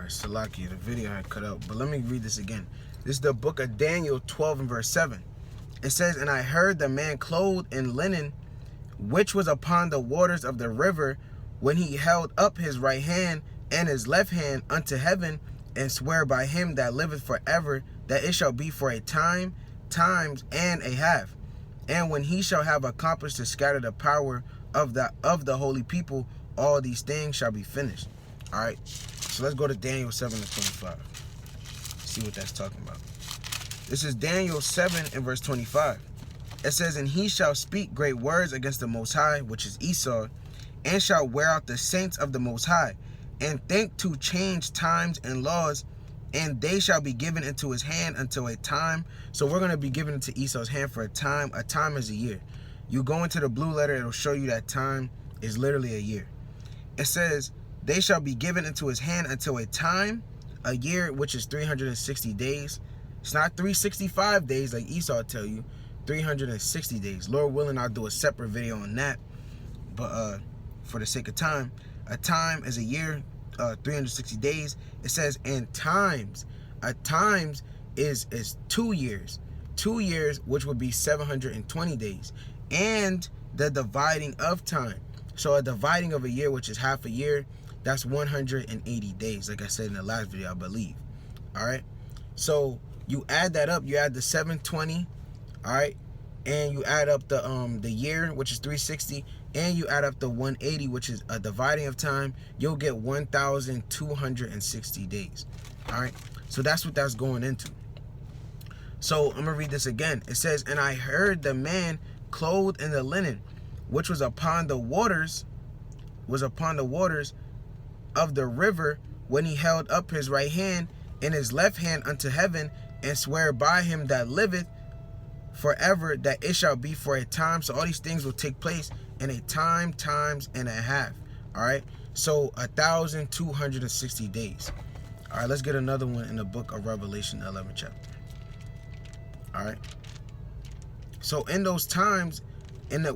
Alright, Salakia, the video had cut out, but let me read this again. This is the book of Daniel 12 and verse 7. It says, "And I heard the man clothed in linen, which was upon the waters of the river, when he held up his right hand and his left hand unto heaven, and swear by him that liveth forever, that it shall be for a time, times, and a half. And when he shall have accomplished to scatter the power of the holy people, all these things shall be finished." All right, so let's go to Daniel 7 and 25. See what that's talking about. This is Daniel 7 and verse 25. It says, "And he shall speak great words against the Most High," which is Esau, "and shall wear out the saints of the Most High, and think to change times and laws, and they shall be given into his hand until a time." So we're going to be given into Esau's hand for a time. A time is a year. You go into the blue letter, it'll show you that time is literally a year. It says, "They shall be given into his hand until a time," a year, which is 360 days. It's not 365 days like Esau tell you, 360 days. Lord willing, I'll do a separate video on that. But for the sake of time, a time is a year, 360 days. It says, and times. A times is 2 years. 2 years, which would be 720 days. And the dividing of time. So a dividing of a year, which is half a year, that's 180 days, like I said in the last video, I believe. All right, so you add that up. You add the 720, all right, and you add up the year, which is 360, and you add up the 180, which is a dividing of time. You'll get 1,260 days. All right, so that's what that's going into. So I'm gonna read this again. It says, "And I heard the man clothed in the linen, which was upon the waters of the river, when he held up his right hand and his left hand unto heaven, and swear by him that liveth forever, that it shall be for a time." So all these things will take place in a time, times, and a half. All right, so 1,260 days. All right, let's get another one in the book of Revelation, 11th chapter. All right, so in those times,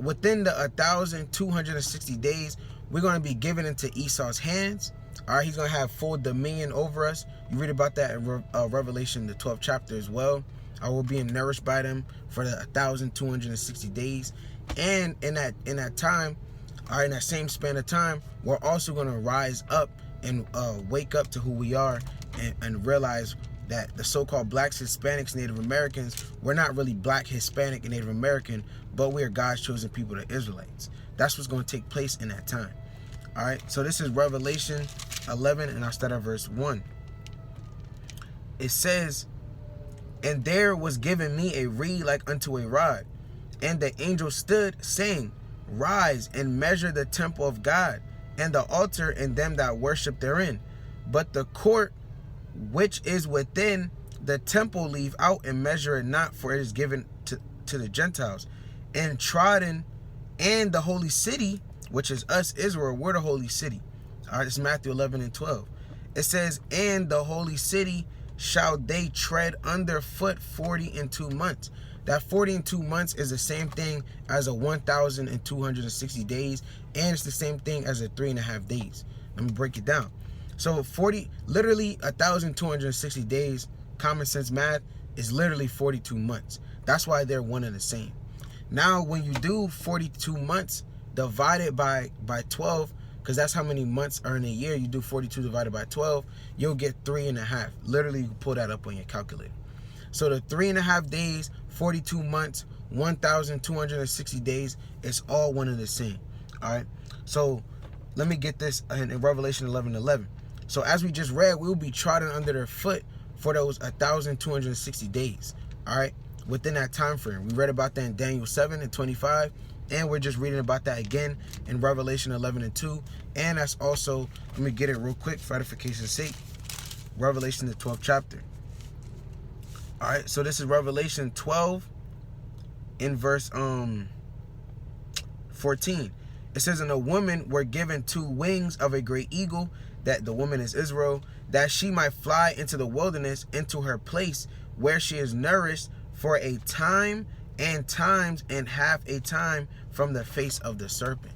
within the 1,260 days, we're going to be given into Esau's hands. All right, he's going to have full dominion over us. You read about that in Revelation, the 12th chapter as well. I will be nourished by them for the 1,260 days. And in that time, all right, in that same span of time, we're also going to rise up and wake up to who we are, and realize that the so-called blacks, Hispanics, Native Americans, we're not really black, Hispanic, and Native American, but we are God's chosen people, the Israelites. That's what's going to take place in that time. All right, so this is Revelation 11, and I'll start at verse 1. It says, "And there was given me a reed like unto a rod, and the angel stood, saying, Rise and measure the temple of God, and the altar, and them that worship therein. But the court which is within the temple leave out, and measure it not, for it is given to the Gentiles. And trodden, and the holy city," which is us, Israel, we're the holy city. All right, it's Matthew 11 and 12. It says, "And the holy city shall they tread underfoot 42 months. That 42 months is the same thing as a 1,260 days, and it's the same thing as a 3.5 days. Let me break it down. So literally 1,260 days, common sense math, is literally 42 months. That's why they're one and the same. Now, when you do 42 months divided by 12, because that's how many months are in a year, you do 42 divided by 12, you'll get 3.5. Literally, you can pull that up on your calculator. So the 3.5 days, 42 months, 1,260 days, it's all one and the same. All right, so let me get this in Revelation 11:11. So as we just read, we'll be trodden under their foot for those 1,260 days. All right, within that time frame. We read about that in Daniel 7 and 25, and we're just reading about that again in Revelation 11 and 2. And that's also, let me get it real quick for edification's sake, Revelation the 12th chapter. All right, so this is Revelation 12 in verse 14. It says, "And a woman were given 2 wings of a great eagle," that the woman is Israel, "that she might fly into the wilderness, into her place where she is nourished for a time and times and half a time from the face of the serpent."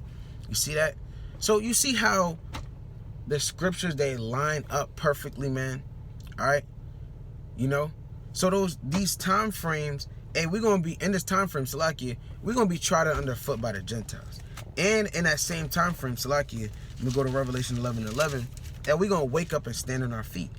You see that? So you see how the scriptures, they line up perfectly, man. All right, you know. So these time frames, hey, we're gonna be in this time frame, Salakia. We're gonna be trodden underfoot by the Gentiles, and in that same time frame, Salakia, we go to Revelation 11:11, and we're gonna wake up and stand on our feet.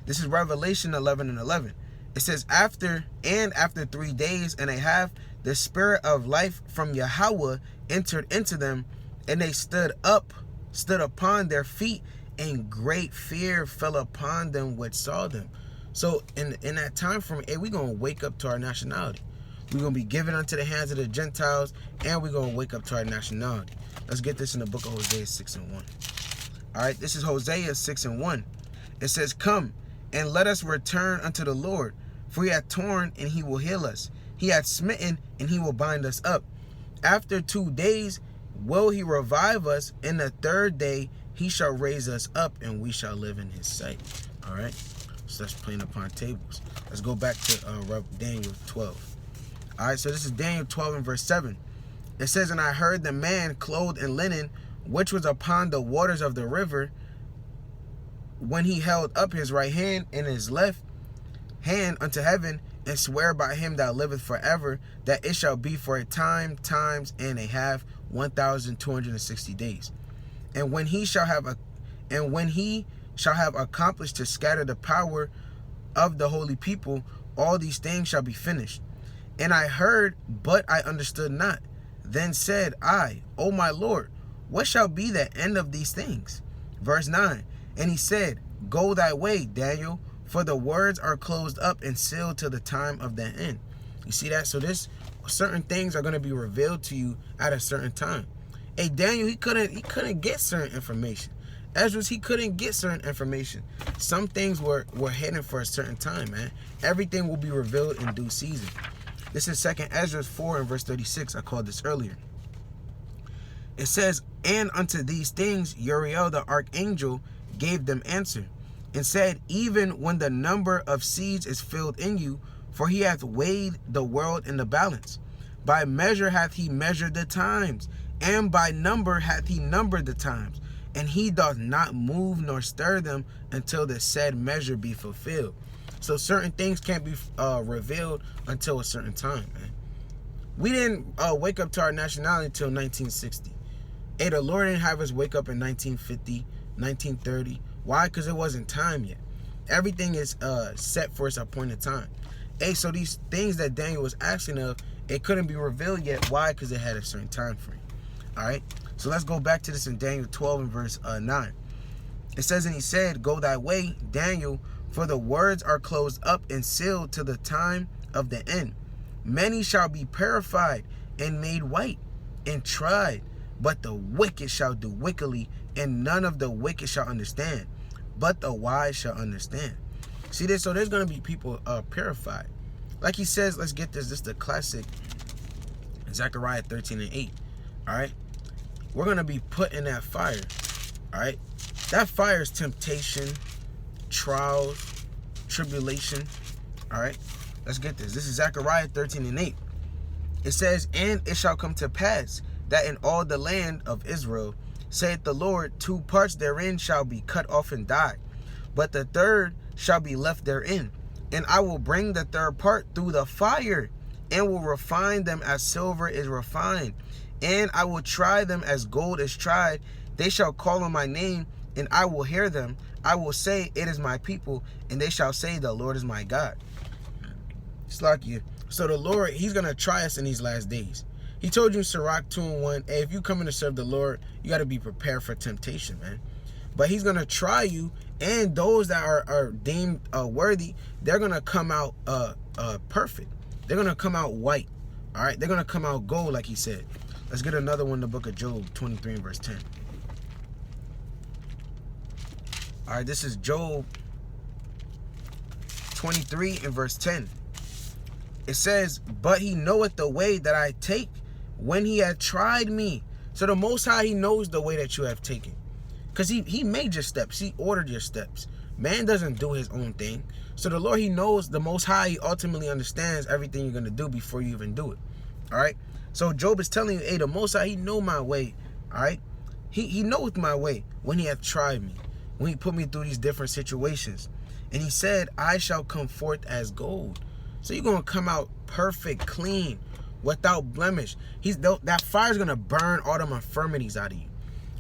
This is Revelation 11:11. It says, after 3 days and a half, the spirit of life from Yahweh entered into them, and they stood upon their feet, and great fear fell upon them which saw them. So in that time frame, hey, we're going to wake up to our nationality. We're going to be given unto the hands of the Gentiles, and we're going to wake up to our nationality. Let's get this in the book of Hosea 6:1. All right, this is Hosea 6:1. It says, come, and let us return unto the Lord, for he hath torn, and he will heal us. He hath smitten, and he will bind us up. After 2 days will he revive us, and the third day he shall raise us up, and we shall live in his sight. All right, so that's playing upon tables. Let's go back to Daniel 12. All right, so this is Daniel 12 and verse 7. It says, and I heard the man clothed in linen, which was upon the waters of the river, when he held up his right hand and his left hand unto heaven, and swear by him that liveth forever, that it shall be for a time, times and a half, 1,260 days. And when he shall have accomplished to scatter the power of the holy people, all these things shall be finished. And I heard, but I understood not. Then said I, O my Lord, what shall be the end of these things? Verse 9. And he said, go thy way, Daniel, for the words are closed up and sealed till the time of the end. You see that? So certain things are going to be revealed to you at a certain time. Hey, Daniel, he couldn't get certain information. Ezra, he couldn't get certain information. Some things were hidden for a certain time, man. Everything will be revealed in due season. This is 2 Ezra 4 and verse 36. I called this earlier. It says, and unto these things Uriel the archangel gave them answer, and said, even when the number of seeds is filled in you, for he hath weighed the world in the balance. By measure hath he measured the times, and by number hath he numbered the times. And he doth not move nor stir them until the said measure be fulfilled. So certain things can't be revealed until a certain time, man. We didn't wake up to our nationality until 1960. Hey, the Lord didn't have us wake up in 1950, 1930. Why? Because it wasn't time yet. Everything is set for its appointed time. Hey, so these things that Daniel was asking of, it couldn't be revealed yet. Why? Because it had a certain time frame. All right. So let's go back to this in Daniel 12 and verse 9. It says, and he said, go thy way, Daniel, for the words are closed up and sealed till the time of the end. Many shall be purified and made white and tried, but the wicked shall do wickedly, and none of the wicked shall understand, but the wise shall understand. See this? So there's going to be people purified. Like he says, let's get this. This is the classic Zechariah 13 and 8. All right. We're going to be put in that fire. All right. That fire is temptation, trials, tribulation. All right. Let's get this. This is Zechariah 13 and 8. It says, and it shall come to pass that in all the land of Israel, saith the Lord, 2 parts therein shall be cut off and die, but the third shall be left therein. And I will bring the third part through the fire, and will refine them as silver is refined. And I will try them as gold is tried. They shall call on my name, and I will hear them. I will say, it is my people, and they shall say, the Lord is my God. It's like you. So the Lord, he's going to try us in these last days. He told you in Sirach 2 and 1, hey, if you come in to serve the Lord, you got to be prepared for temptation, man. But he's going to try you, and those that are deemed worthy, they're going to come out perfect. They're going to come out white, all right? They're going to come out gold, like he said. Let's get another one in the book of Job 23 and verse 10. All right, this is Job 23 and verse 10. It says, but he knoweth the way that I take when he had tried me. So the Most High, he knows the way that you have taken. Because he made your steps. He ordered your steps. Man doesn't do his own thing. So the Lord, he knows, the Most High, he ultimately understands everything you're going to do before you even do it. All right? So Job is telling you, hey, the Most High, he know my way. All right? He knoweth my way when he hath tried me. when he put me through these different situations. And he said, I shall come forth as gold. So you're going to come out perfect, clean, without blemish. That fire's going to burn all them infirmities out of you.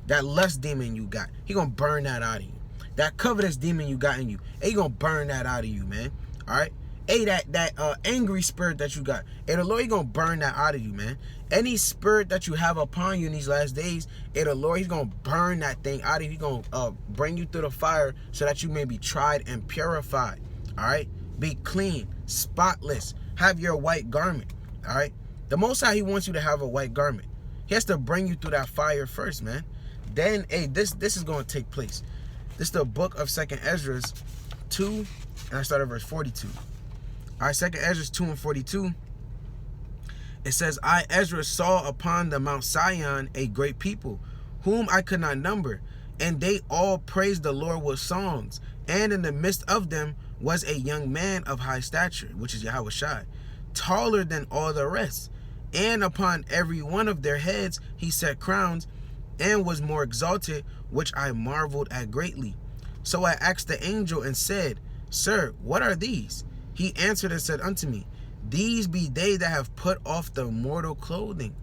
That lust demon you got, he going to burn that out of you. That covetous demon you got in you, he going to burn that out of you, man. All right? Hey, that angry spirit that you got, hey, the Lord, he going to burn that out of you, man. Any spirit that you have upon you in these last days, hey, the Lord, he's going to burn that thing out of you. He's going to bring you through the fire so that you may be tried and purified. All right? Be clean, spotless. Have your white garment. All right? The Most High, he wants you to have a white garment. He has to bring you through that fire first, man. Then, hey, this is going to take place. This is the book of 2nd Ezra 2, and I start at verse 42. All right, 2nd Ezra 2 and 42. It says, I, Ezra, saw upon the Mount Sion a great people, whom I could not number, and they all praised the Lord with songs. And in the midst of them was a young man of high stature, which is Yahushua, taller than all the rest. And upon every one of their heads he set crowns, and was more exalted, which I marveled at greatly. So I asked the angel and said, Sir, what are these? He answered and said unto me, These be they that have put off the mortal clothing.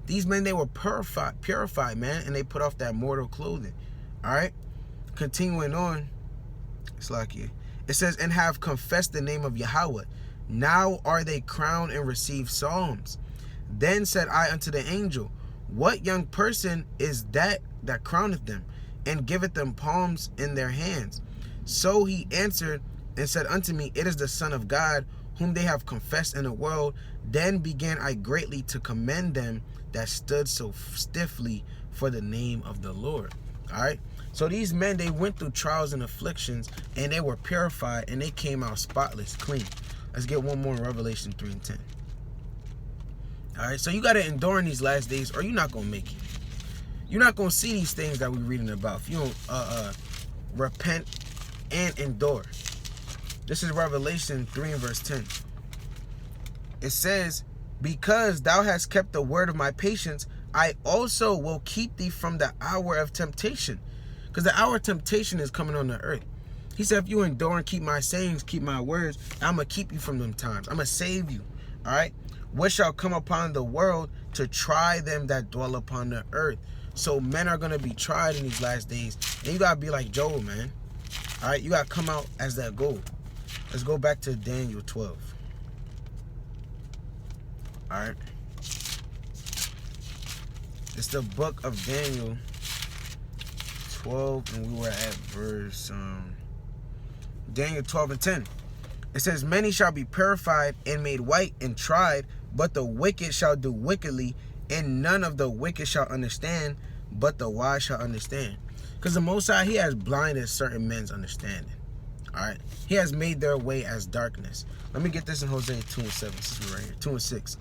These men, they were purified, man, and they put off that mortal clothing. All right? Continuing on, it's like here. It says, and have confessed the name of Yahweh. Now are they crowned and receive psalms. Then said I unto the angel, What young person is that crowneth them, and giveth them palms in their hands? So he answered and said unto me, It is the Son of God, whom they have confessed in the world. Then began I greatly to commend them that stood so stiffly for the name of the Lord. All right? So these men, they went through trials and afflictions, and they were purified, and they came out spotless, clean. Let's get one more in Revelation 3 and 10. All right? So you got to endure in these last days, or you're not going to make it. You're not going to see these things that we're reading about if you don't repent and endure. This is Revelation 3 and verse 10. It says, Because thou hast kept the word of my patience, I also will keep thee from the hour of temptation. Because the hour of temptation is coming on the earth. He said, if you endure and keep my sayings, keep my words, I'm going to keep you from them times. I'm going to save you. All right? What shall come upon the world to try them that dwell upon the earth? So men are going to be tried in these last days. And you got to be like Job, man. All right? You got to come out as that gold. Let's go back to Daniel 12. All right? It's the book of Daniel 12, and we were at verse Daniel 12 and 10. It says, Many shall be purified and made white and tried, but the wicked shall do wickedly, and none of the wicked shall understand, but the wise shall understand. Because the Most High, he has blinded certain men's understanding. All right? He has made their way as darkness. Let me get this in Hosea 2 and 7. This is right here, 2 and 6.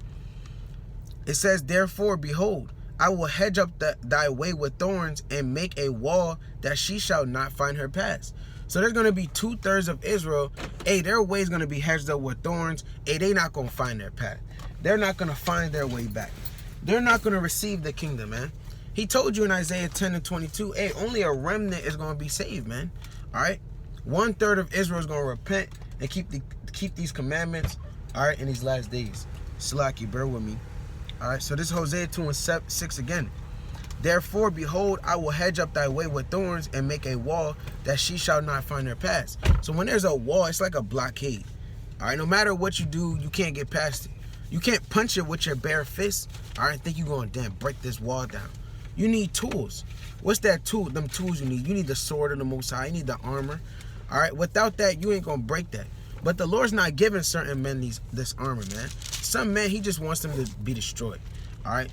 It says, Therefore, behold, I will hedge up thy way with thorns, and make a wall that she shall not find her paths. So there's going to be 2/3 of Israel. Hey, their way is going to be hedged up with thorns. Hey, they not going to find their path. They're not going to find their way back. They're not going to receive the kingdom, man. He told you in Isaiah 10 and 22, hey, only a remnant is going to be saved, man. All right? 1/3 of Israel is going to repent and keep these commandments, all right, in these last days. Salaki, bear with me. All right, so this is Hosea 2 and 6 again. Therefore, behold, I will hedge up thy way with thorns, and make a wall that she shall not find her paths. So when there's a wall, it's like a blockade. All right, no matter what you do, you can't get past it. You can't punch it with your bare fist. All right, think you're going to break this wall down. You need tools. What's that tool? Them tools you need. You need the sword of the Most High. You need the armor. All right, without that, you ain't going to break that. But the Lord's not giving certain men this armor, man. Some men, he just wants them to be destroyed. All right?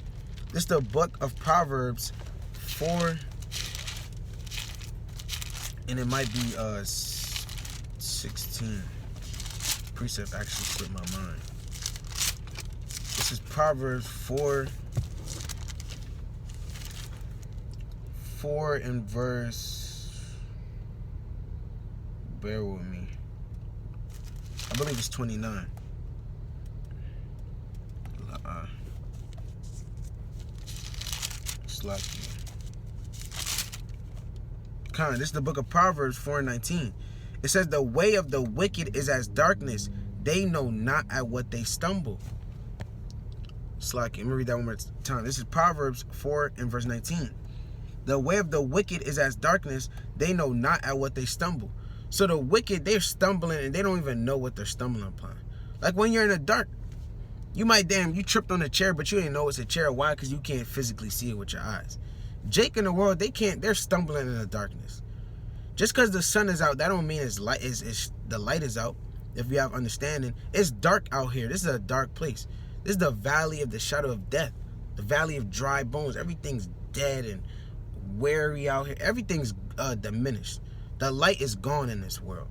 This is the book of Proverbs 4. And it might be 16. Precept actually slipped my mind. This is Proverbs 4. 4 and verse... Bear with me. I believe it's 29. It's like This is the book of Proverbs 4:19. It says, the way of the wicked is as darkness. They know not at what they stumble. Let me read that one more time. This is Proverbs 4 and verse 19. The way of the wicked is as darkness. They know not at what they stumble. So the wicked, they're stumbling and they don't even know what they're stumbling upon. Like when you're in the dark, you tripped on a chair, but you didn't know it's a chair. Why? Because you can't physically see it with your eyes. Jake in the world, they're stumbling in the darkness. Just because the sun is out, that don't mean the light is out. If we have understanding, it's dark out here. This is a dark place. This is the valley of the shadow of death, the valley of dry bones. Everything's dead and weary out here. Everything's diminished. The light is gone in this world.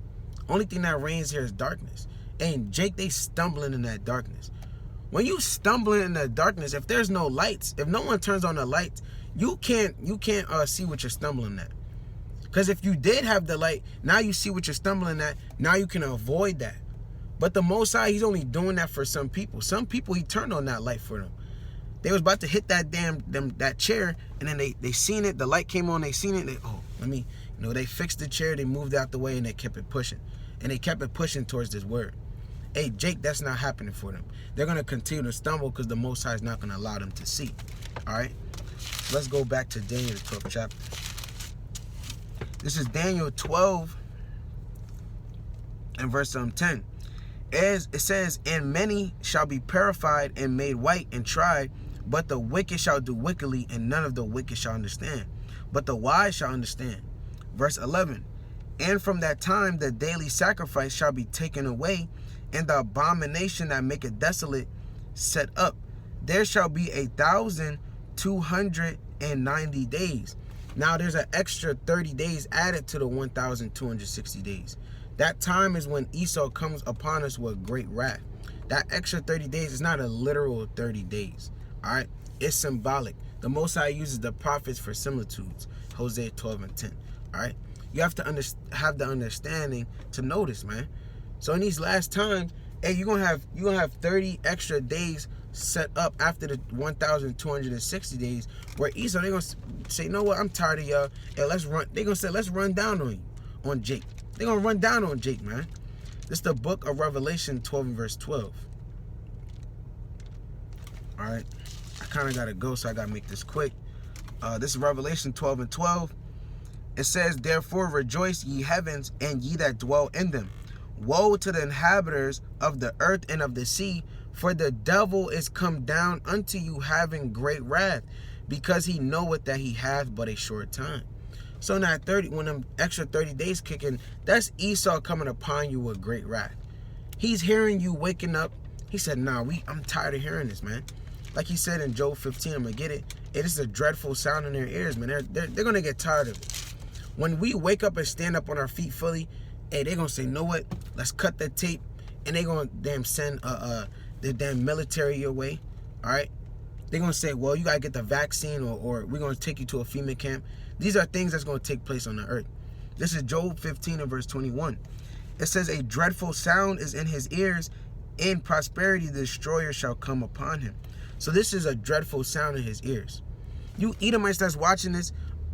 Only thing that reigns here is darkness. And Jake, they stumbling in that darkness. When you stumbling in the darkness, if there's no lights, if no one turns on the lights, you can't see what you're stumbling at. Because if you did have the light, now you see what you're stumbling at. Now you can avoid that. But the Most High, he's only doing that for some people. Some people, he turned on that light for them. They was about to hit that chair, and then they seen it. The light came on. They seen it. They fixed the chair. They moved out the way, and they kept it pushing. And they kept it pushing towards this word. Hey, Jake, that's not happening for them. They're going to continue to stumble because the Most High is not going to allow them to see. All right? Let's go back to Daniel, the 12th chapter. This is Daniel 12 and verse 10. As it says, and many shall be purified and made white and tried, but the wicked shall do wickedly, and none of the wicked shall understand. But the wise shall understand. Verse 11. And from that time the daily sacrifice shall be taken away, and the abomination that maketh desolate set up. There shall be 1,290 days. Now there's an extra 30 days added to the 1,260 days. That time is when Esau comes upon us with great wrath. That extra 30 days is not a literal 30 days. All right? It's symbolic. The Most High uses the prophets for similitudes. Hosea 12 and 10. All right? You have to have the understanding to notice, man. So in these last times, hey, you're gonna have 30 extra days set up after the 1,260 days, where Esau, they're gonna say, you know what, I'm tired of y'all. Hey, let's run. They're gonna say, let's run down on you, on Jake. They're gonna run down on Jake, man. This is the book of Revelation 12 and verse 12. All right, I kind of gotta go, so I gotta make this quick. This is Revelation 12 and 12. It says, therefore rejoice, ye heavens, and ye that dwell in them. Woe to the inhabitants of the earth and of the sea, for the devil is come down unto you having great wrath, because he knoweth that he hath but a short time. So now when them extra 30 days kicking, that's Esau coming upon you with great wrath. He's hearing you waking up. He said, nah, I'm tired of hearing this, man. Like he said in Job 15, I'm gonna get it. It is a dreadful sound in their ears, man. They're gonna get tired of it. When we wake up and stand up on our feet fully, hey, they're gonna say, you know what? Let's cut that tape, and they're gonna send the damn military your way. All right? They're gonna say, well, you gotta get the vaccine, or we're gonna take you to a FEMA camp. These are things that's gonna take place on the earth. This is Job 15 and verse 21. It says, a dreadful sound is in his ears. In prosperity the destroyer shall come upon him. So this is a dreadful sound in his ears. You Edomites that's watching this,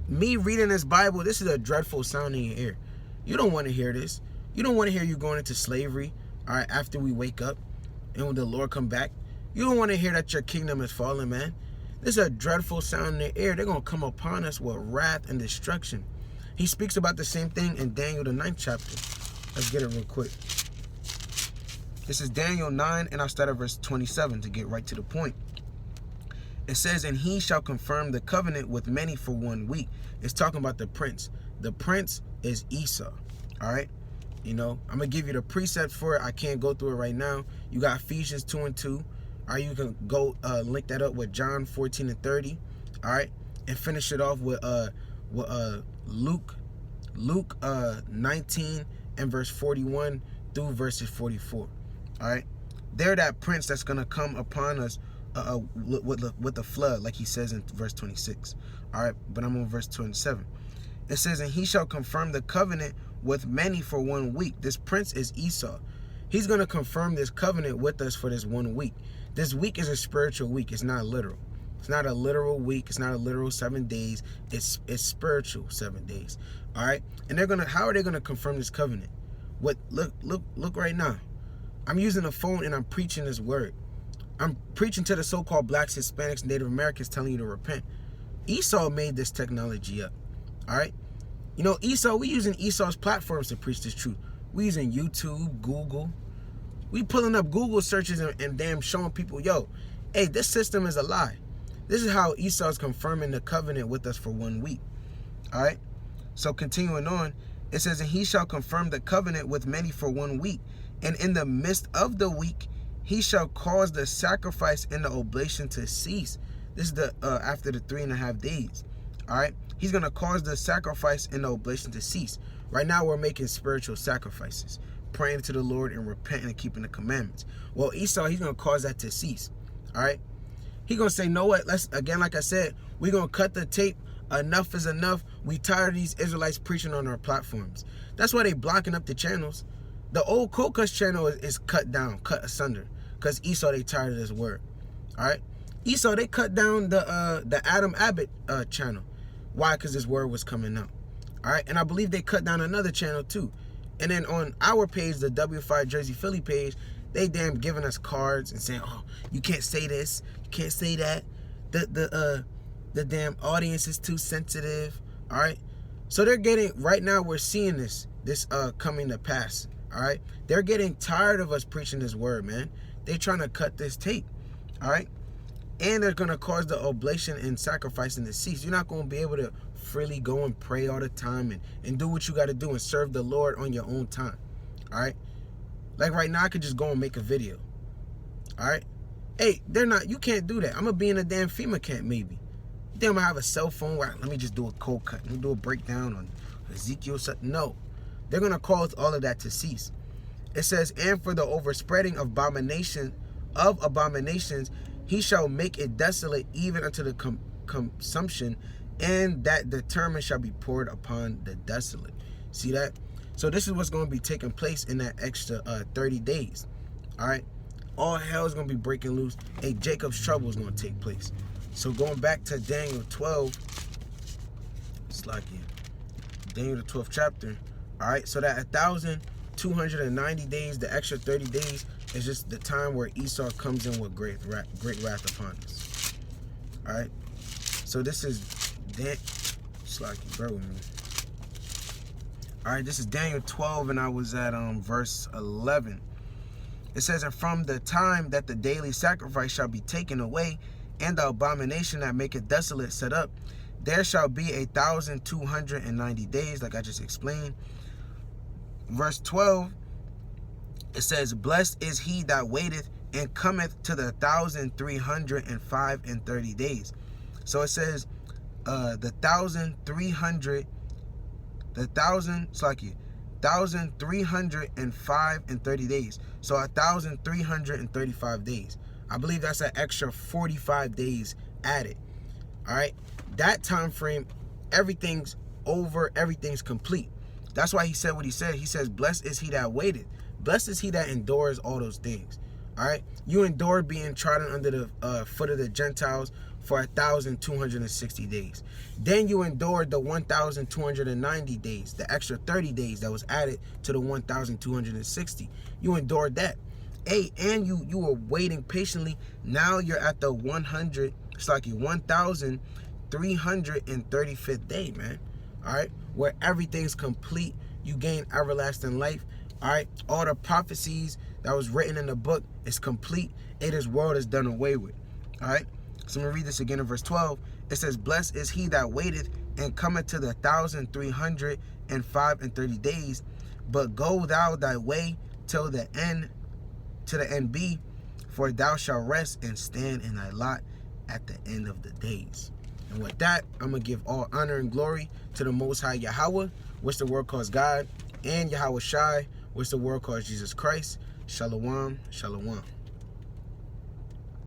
me reading this Bible, this is a dreadful sound in your ear. You don't want to hear this. You don't want to hear you going into slavery, all right, after we wake up and when the Lord come back. You don't want to hear that your kingdom is falling, man. This is a dreadful sound in their ear. They're going to come upon us with wrath and destruction. He speaks about the same thing in Daniel, the 9th chapter. Let's get it real quick. This is Daniel 9, and I'll start at verse 27 to get right to the point. It says, and he shall confirm the covenant with many for 1 week. It's talking about the prince. The prince is Esau. All right? You know, I'm going to give you the precept for it. I can't go through it right now. You got Ephesians 2 and 2. All right, you can go link that up with John 14 and 30. All right? And finish it off with Luke 19 and verse 41 through verses 44. All right? They're that prince that's going to come upon us with the flood, like he says in verse 26. All right, but I'm on verse 27. It says, and he shall confirm the covenant with many for 1 week. This prince is Esau. He's going to confirm this covenant with us for this 1 week. This week is a spiritual week. It's not literal. It's not a literal week. It's not a literal 7 days. It's spiritual 7 days. All right, and how are they gonna confirm this covenant? Look right now. I'm using a phone and I'm preaching this word. I'm preaching to the so-called blacks, Hispanics, Native Americans, telling you to repent. Esau made this technology up. All right, you know, we using Esau's platforms to preach this truth. We using YouTube, Google. We pulling up Google searches and damn showing people, yo, hey, this system is a lie. This is how Esau's confirming the covenant with us for 1 week. All right. So continuing on, it says, and he shall confirm the covenant with many for 1 week. And in the midst of the week, he shall cause the sacrifice and the oblation to cease. This is the after the 3.5 days. All right. He's going to cause the sacrifice and the oblation to cease. Right now, we're making spiritual sacrifices, praying to the Lord and repenting and keeping the commandments. Well, Esau, he's going to cause that to cease. All right. He's going to say, know what? Let's, again, like I said, we're going to cut the tape. Enough is enough. We tired of these Israelites preaching on our platforms. That's why they blocking up the channels. The old Kokus channel is cut down, cut asunder, because Esau, they tired of this word. All right. Esau, they cut down the Adam Abbott channel. Why? Because this word was coming out. All right. And I believe they cut down another channel too. And then on our page, the W5 Jersey Philly page, they damn giving us cards and saying, oh, you can't say this, you can't say that. The damn audience is too sensitive. All right. So they're getting, right now we're seeing this coming to pass. All right. They're getting tired of us preaching this word, man. They're trying to cut this tape. All right. And they're going to cause the oblation and sacrificing to cease. You're not going to be able to freely go and pray all the time and do what you got to do and serve the Lord on your own time. All right. Like right now, I could just go and make a video. All right. Hey, you can't do that. I'm going to be in a damn FEMA camp maybe. Then I'm going to have a cell phone where let me just do a cold cut. Let me do a breakdown on Ezekiel. No. They're going to cause all of that to cease. It says, and for the overspreading of abominations, he shall make it desolate even unto the consumption, and that determined shall be poured upon the desolate. See that? So this is what's going to be taking place in that extra 30 days. All right? All hell is going to be breaking loose. Hey, Jacob's trouble is going to take place. So going back to Daniel 12, it's like Daniel the 12th chapter. All right? So that 1,290 days, the extra 30 days, is just the time where Esau comes in with great wrath upon us. All right? So this is bear with me. All right, this is Daniel 12, and I was at verse 11. It says, and from the time that the daily sacrifice shall be taken away, and the abomination that maketh desolate set up, there shall be 1,290 days, like I just explained. Verse 12, it says, blessed is he that waiteth and cometh to the 1,305 and 30 days. So it says, 1,305 and 30 days. So 1,335 days. I believe that's an extra 45 days added. All right. That time frame, everything's over, everything's complete. That's why he said what he said. He says, blessed is he that waited. Blessed is he that endures all those things. All right. You endure being trodden under the foot of the Gentiles for 1,260 days. Then you endured the 1,290 days, the extra 30 days that was added to the 1,260. You endured that. Hey, and you were waiting patiently. Now you're at the 1,335th day, man. All right, where everything's complete. You gain everlasting life. All right, all the prophecies that was written in the book is complete. This world is done away with. All right. So I'm going to read this again in verse 12. It says, blessed is he that waiteth and cometh to the 1,305 and 30 days. But go thou thy way till the end, to the end be, for thou shalt rest and stand in thy lot at the end of the days. And with that, I'm going to give all honor and glory to the Most High Yahweh, which the world calls God, and Yahweh Shai, which the world calls Jesus Christ. Shalom, shalom.